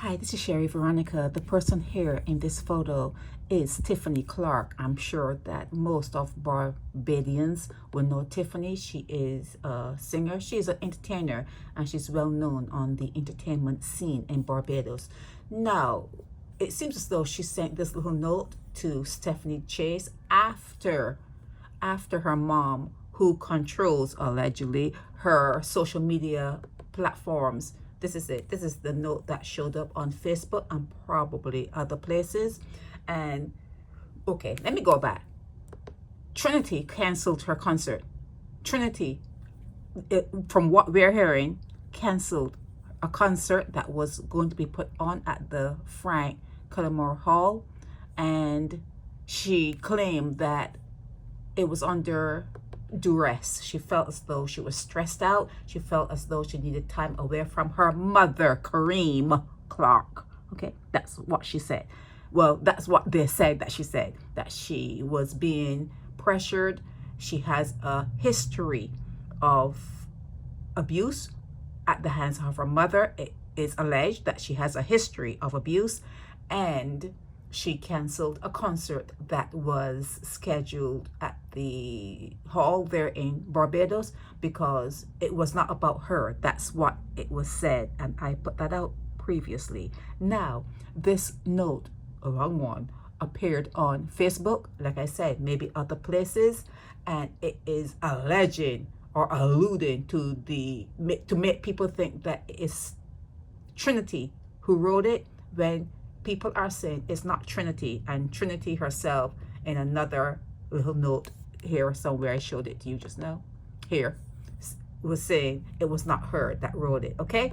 Hi, this is Sherry Veronica. The person here in this photo is Tiffany Clarke. I'm sure that most of Barbadians will know Tiffany. She is a singer, she's an entertainer, and she's well known on the entertainment scene in Barbados. Now, it seems as though she sent this little note to Stephanie Chase after her mom, who controls allegedly her social media platforms. This is it. This is the note that showed up on Facebook and probably other places. And okay, let me go back. Trinity canceled her concert. Trinity, from what we're hearing, canceled a concert that was going to be put on at the Frank Cullimore Hall. And she claimed that it was under duress. She felt as though she was stressed out. She felt as though she needed time away from her mother, Kareen Clarke. Okay, that's what she said. Well, that's what they said that she said, that she was being pressured. She has a history of abuse at the hands of her mother. It is alleged that she has a history of abuse, and she canceled a concert that was scheduled at the hall there in Barbados because it was not about her. That's what it was said, and I put that out previously. Now, this note, a long one, appeared on Facebook, like I said, maybe other places, and it is alleging or alluding to make people think that it's Trinity who wrote it, when people are saying it's not Trinity, and Trinity herself in another little note here somewhere, I showed it to you just now, here, was saying it was not her that wrote it. Okay,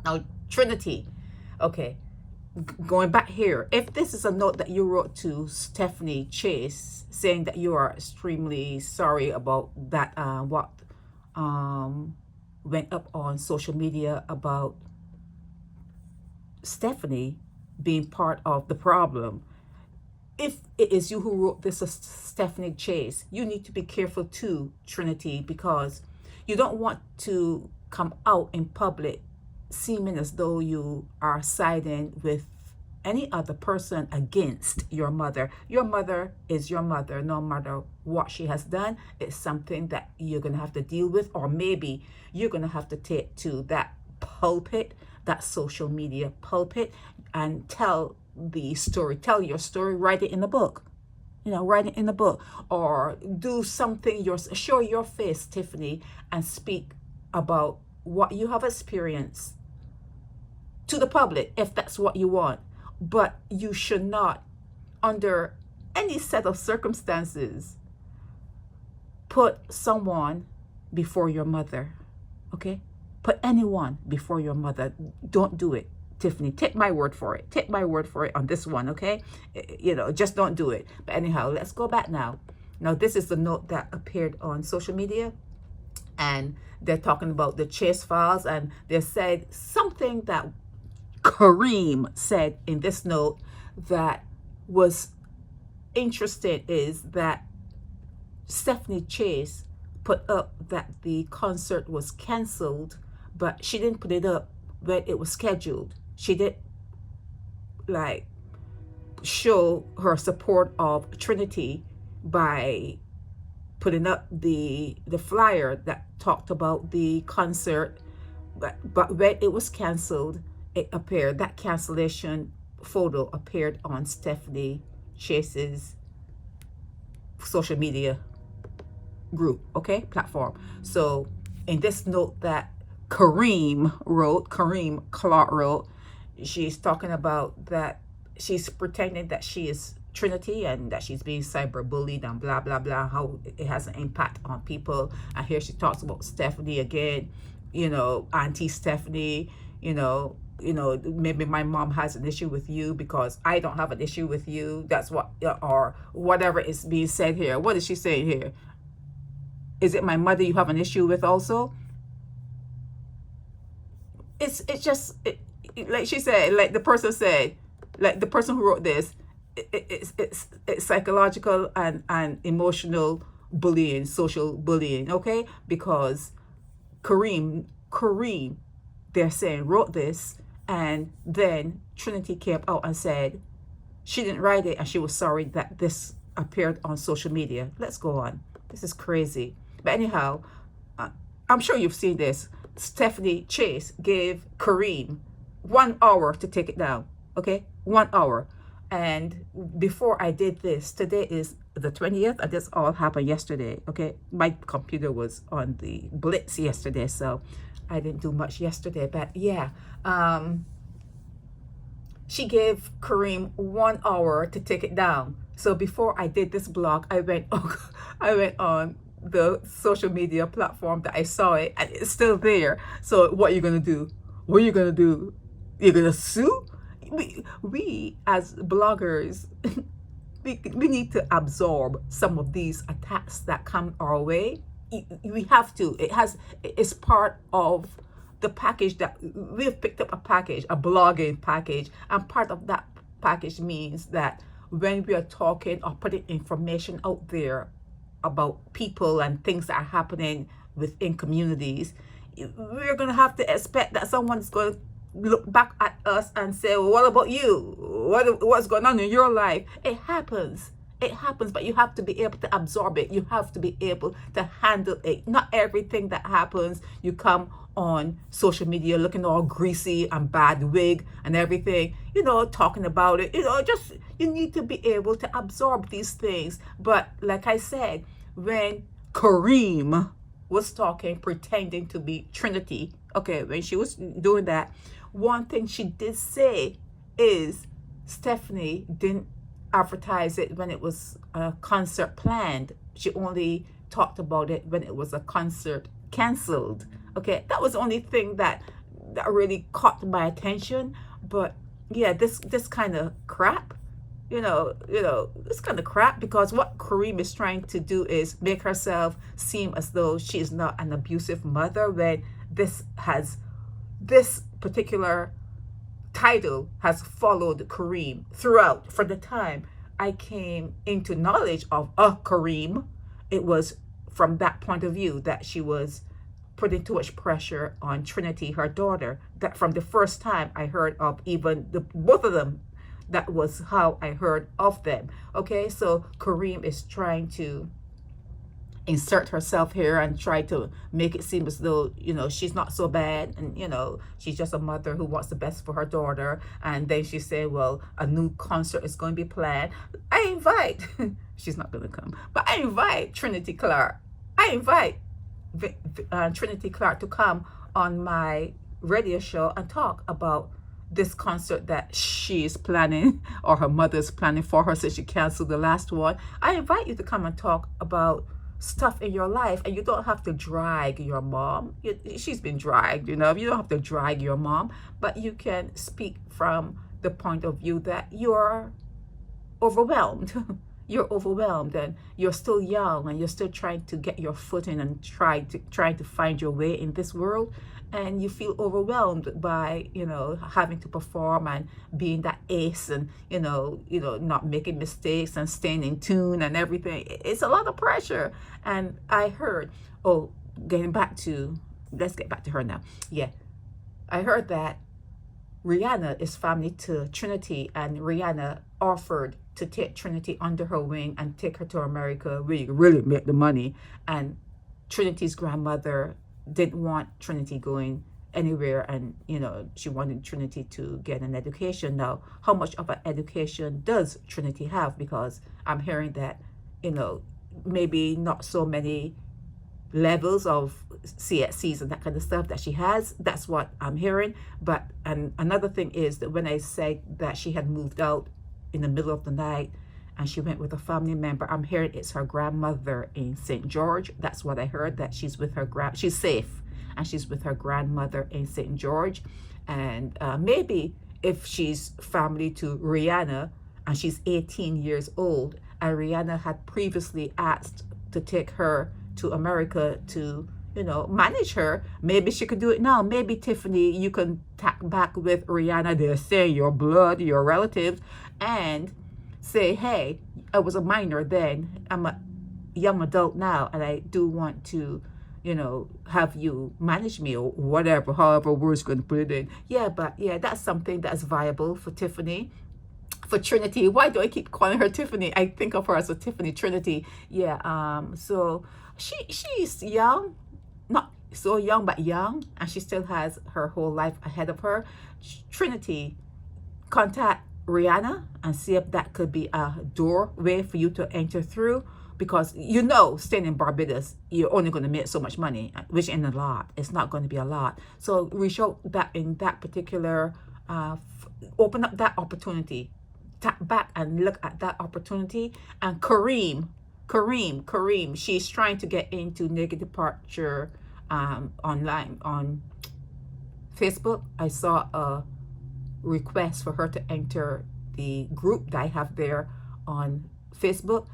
now Trinity, okay, going back here, if this is a note that you wrote to Stephanie Chase saying that you are extremely sorry about that, what went up on social media about Stephanie being part of the problem, if it is you who wrote this, Stephanie Chase, you need to be careful too, Trinity, because you don't want to come out in public seeming as though you are siding with any other person against your mother. Your mother is your mother, no matter what she has done. It's something that you're going to have to deal with, or maybe you're going to have to take to that pulpit, that social media pulpit, and tell the story, tell your story, write it in the book, write it in the book, or do something, show your face, Tiffany, and speak about what you have experienced to the public, if that's what you want. But you should not, under any set of circumstances, put someone before your mother. Okay, put anyone before your mother. Don't do it, Tiffany. Take my word for it. Take my word for it on this one, okay? Just don't do it. But anyhow, let's go back now. Now, this is the note that appeared on social media, and they're talking about the Chase files, and they said something that Kareem said in this note that was interesting, is that Stephanie Chase put up that the concert was canceled, but she didn't put it up when it was scheduled. She did show her support of Trinity by putting up the flyer that talked about the concert, but when it was canceled, it appeared, that cancellation photo appeared on Stephanie Chase's social media group, okay, platform. So in this note that Kareen Clarke wrote, she's talking about that she's pretending that she is Trinity and that she's being cyberbullied and blah blah blah, how it has an impact on people. And here she talks about Stephanie again, Auntie Stephanie, maybe my mom has an issue with you because I don't have an issue with you. That's what, or whatever is being said here. What is she saying here? Is it my mother you have an issue with also? It's just like she said, like the person said, like the person who wrote this, it's psychological and emotional bullying, social bullying, okay? Because Kareem, they're saying, wrote this, And then Trinity came out and said she didn't write it and she was sorry that this appeared on social media. Let's go on. This is crazy. But anyhow, I'm sure you've seen this. Stephanie Chase gave Kareen 1 hour to take it down. Okay, 1 hour. And before I did this, today is the 20th, and this all happened yesterday. Okay, my computer was on the blitz yesterday, so I didn't do much yesterday. But yeah, she gave Kareem 1 hour to take it down. So before I did this blog, I went on the social media platform that I saw it, and it's still there. So what are you gonna do? What are you gonna do? You're gonna sue? We as bloggers, we need to absorb some of these attacks that come our way. We have to. It's part of the package that we've picked up, a package, a blogging package, and part of that package means that when we are talking or putting information out there about people and things that are happening within communities, we're going to have to expect that someone's going to look back at us and say, well, what about you? What's going on in your life? It happens, but you have to be able to absorb it. You have to be able to handle it. Not everything that happens, you come on social media looking all greasy and bad wig and everything, talking about it, just you need to be able to absorb these things. But like I said, when Kareem was talking, pretending to be Trinity, okay, when she was doing that, one thing she did say is Stephanie didn't advertise it when it was a concert planned. She only talked about it when it was a concert canceled. Okay, that was the only thing that really caught my attention. But yeah, this kind of crap, this kind of crap, because what Kareem is trying to do is make herself seem as though she is not an abusive mother, when this particular title has followed Kareem throughout. From the time I came into knowledge of Kareem, it was from that point of view that she was putting too much pressure on Trinity, her daughter. That from the first time I heard of even both of them, that was how I heard of them. Okay, so Kareem is trying to insert herself here and try to make it seem as though, she's not so bad, and she's just a mother who wants the best for her daughter. And then she said, well, a new concert is going to be planned. I invite she's not going to come, but I invite Trinity Clarke. I invite Trinity Clarke to come on my radio show and talk about this concert that she's planning, or her mother's planning for her since she canceled the last one. I invite you to come and talk about stuff in your life, and you don't have to drag your mom. She's been dragged, you don't have to drag your mom, but you can speak from the point of view that you're overwhelmed. You're overwhelmed, and you're still young, and you're still trying to get your footing and trying to find your way in this world, and you feel overwhelmed by having to perform and being that ace, and not making mistakes and staying in tune and everything. It's a lot of pressure. And I heard, let's get back to her now. Yeah, I heard that Rihanna is family to Trinity, and Rihanna offered to take Trinity under her wing and take her to America where you really make the money. And Trinity's grandmother didn't want Trinity going anywhere, and she wanted Trinity to get an education. Now, how much of an education does Trinity have? Because I'm hearing that maybe not so many levels of CSCs and that kind of stuff that she has. That's what I'm hearing. But and another thing is that when I said that she had moved out in the middle of the night and she went with a family member, I'm hearing it's her grandmother in St. George. That's what I heard, that she's with her she's safe, and she's with her grandmother in St. George. And maybe if she's family to Rihanna and she's 18 years old, and Rihanna had previously asked to take her to America to manage her, maybe she could do it now. Maybe, Tiffany, you can tack back with Rihanna, they're saying your blood, your relatives, and say, hey, I was a minor then, I'm a young adult now, and I do want to you know, have you manage me or whatever, however we're going to put it in. Yeah, but yeah, that's something that's viable for Tiffany. For Trinity, why do I keep calling her Tiffany? I think of her as a Tiffany Trinity. Yeah, so she's young, not so young, but young, and she still has her whole life ahead of her. Trinity, contact Rihanna and see if that could be a doorway for you to enter through, because you know, staying in Barbados, you're only going to make so much money, which ain't a lot. It's not going to be a lot. So reach out that in that particular, open up that opportunity, tap back and look at that opportunity. And Kareem, she's trying to get into Naked Departure online on Facebook. I saw a request for her to enter the group that I have there on Facebook,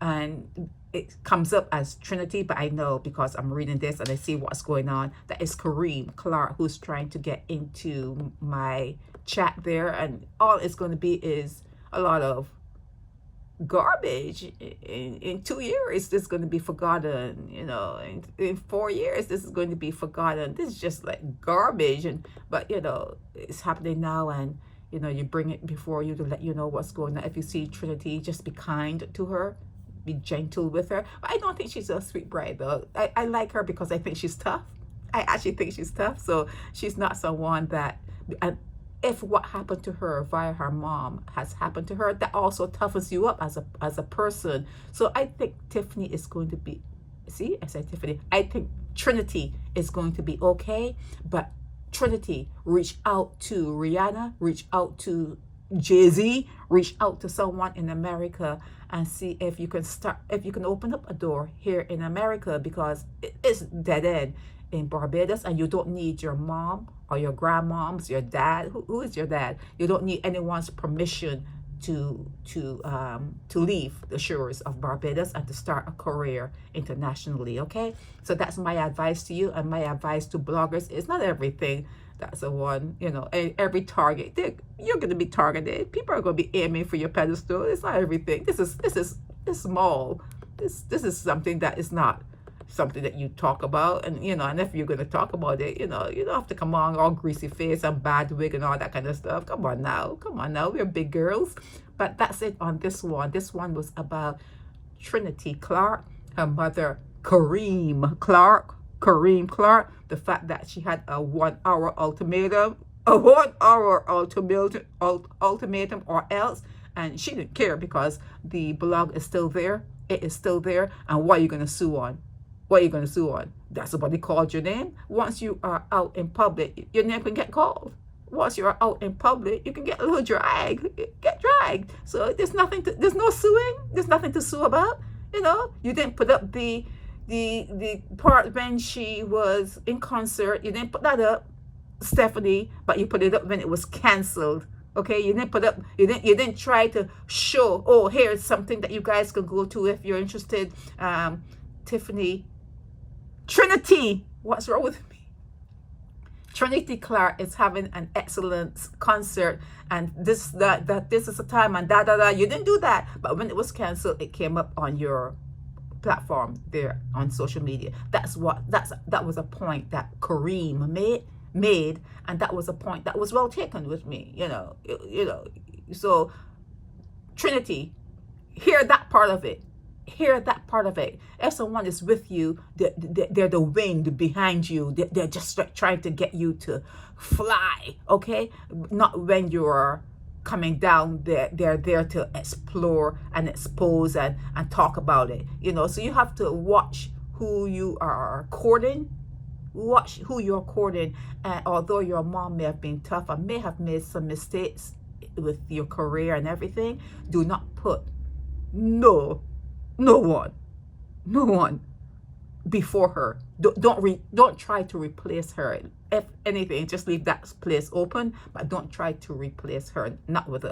and it comes up as Trinity, but I know because I'm reading this and I see what's going on, that is Kareen Clarke who's trying to get into my chat there, and all it's going to be is a lot of garbage. In 2 years this is going to be forgotten, you know, in 4 years this is going to be forgotten. This is just like garbage. And but you know, it's happening now, and you know, you bring it before you to let you know what's going on. If you see Trinity, just be kind to her, be gentle with her. But I don't think she's a sweet bride though. I like her because I think she's tough. I actually think she's tough. So she's not someone that, if what happened to her via her mom has happened to her, that also toughens you up as a person. So I think Tiffany is going to be, see, I said Tiffany, I think Trinity is going to be okay. But Trinity, reach out to Rihanna, reach out to Jay-Z, reach out to someone in America and see if you can open up a door here in America, because it's dead end in Barbados, and you don't need your mom or your grandmoms, your dad. Who is your dad? You don't need anyone's permission to leave the shores of Barbados and to start a career internationally. Okay, so that's my advice to you, and my advice to bloggers is not everything. That's the one, you know, every target you're going to be targeted. People are going to be aiming for your pedestal. It's not everything. This is small. This is something that is not something that you talk about. And you know, and if you're going to talk about it, you know, you don't have to come on all greasy face and bad wig and all that kind of stuff. Come on now, we're big girls. But that's it on this one. This one was about Trinity Clarke, her mother Kareen Clarke, the fact that she had a 1 hour ultimatum, ultimatum or else, and she didn't care because the blog is still there. It is still there. And what are you going to sue on? That's somebody called your name. Once you are out in public, your name can get called. Once you are out in public, you can get a little dragged. So there's no suing. There's nothing to sue about. You know, you didn't put up the part when she was in concert. You didn't put that up, Stephanie, but you put it up when it was canceled. Okay, you didn't try to show, oh, here's something that you guys can go to if you're interested. Tiffany, Trinity, what's wrong with me? Trinity Clarke is having an excellent concert, and this is a time and you didn't do that, but when it was canceled, it came up on your platform there on social media. That was a point that Kareem made, and that was a point that was well taken with me. You know. So Trinity, hear that part of it. If someone is with you, they're the wind behind you. They're just trying to get you to fly. Okay, not when you're coming down. They're there to explore and expose and talk about it. You know, so you have to watch who you are courting. Watch who you're courting. And although your mom may have been tough and may have made some mistakes with your career and everything, do not put no one before her. Don't try to replace her. If anything, just leave that place open, but don't try to replace her. Not with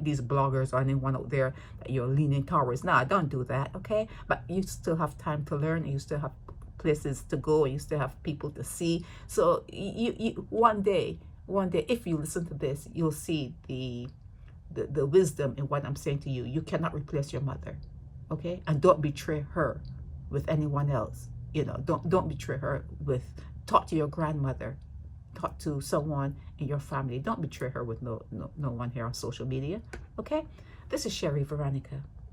these bloggers or anyone out there that you're leaning towards. Nah, don't do that. Okay, but you still have time to learn, and you still have places to go, and you still have people to see. So you one day, if you listen to this, you'll see the wisdom in what I'm saying to you. You cannot replace your mother, okay? And don't betray her with anyone else. You know, don't betray her with, talk to your grandmother, talk to someone in your family. Don't betray her with no one here on social media. Okay, this is Sherry Veronica.